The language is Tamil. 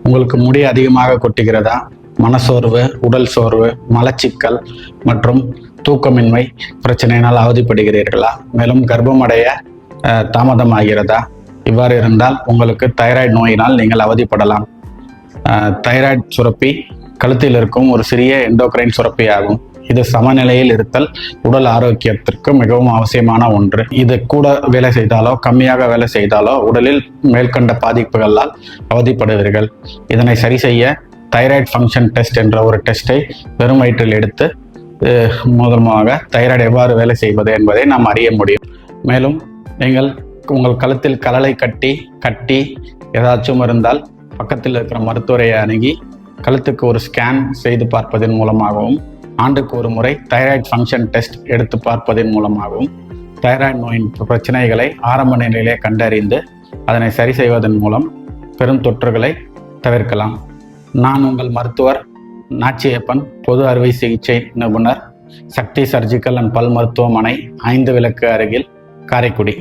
உங்களுக்கு முடி அதிகமாக கொட்டுகிறதா? மனசோர்வு, உடல் சோர்வு, மலச்சிக்கல் மற்றும் தூக்கமின்மை பிரச்சனையினால் அவதிப்படுகிறீர்களா? மேலும் கர்ப்பமடைய தாமதமாகிறதா? இவ்வாறு இருந்தால் உங்களுக்கு தைராய்டு நோயினால் நீங்கள் அவதிப்படலாம். தைராய்டு சுரப்பி கழுத்தில் இருக்கும் ஒரு சிறிய எண்டோக்ரைன் சுரப்பி ஆகும். இது சமநிலையில் இருத்தல் உடல் ஆரோக்கியத்திற்கு மிகவும் அவசியமான ஒன்று. இது கூட வேலை செய்தாலோ கம்மியாக வேலை செய்தாலோ உடலில் மேற்கண்ட பாதிப்புகளால் அவதிப்படுவீர்கள். இதனை சரி செய்ய தைராய்டு ஃபங்க்ஷன் டெஸ்ட் என்ற ஒரு டெஸ்ட்டை வெறும் வயிற்றில் எடுத்து மூலமாக தைராய்டு எவ்வாறு வேலை செய்வது என்பதை நாம் அறிய முடியும். மேலும் நீங்கள் உங்கள் கழுத்தில் கலலை கட்டி ஏதாச்சும் இருந்தால் பக்கத்தில் இருக்கிற மருத்துவரை அணுகி கழுத்துக்கு ஒரு ஸ்கேன் செய்து பார்ப்பதன் மூலமாகவும் ஆண்டுக்கு ஒரு முறை தைராய்டு ஃபங்க்ஷன் டெஸ்ட் எடுத்து பார்ப்பதன் மூலமாகவும் தைராய்டு நோயின் பிரச்சனைகளை ஆரம்ப நிலையிலே கண்டறிந்து அதனை சரி செய்வதன் மூலம் பெரும் தொற்றுகளை தவிர்க்கலாம். நான் உங்கள் மருத்துவர் நாச்சியப்பன், பொது அறுவை சிகிச்சை நிபுணர், சக்தி சர்ஜிக்கல் அண்ட் பல் மருத்துவமனை, 5 விளக்கு அருகில், காரைக்குடி.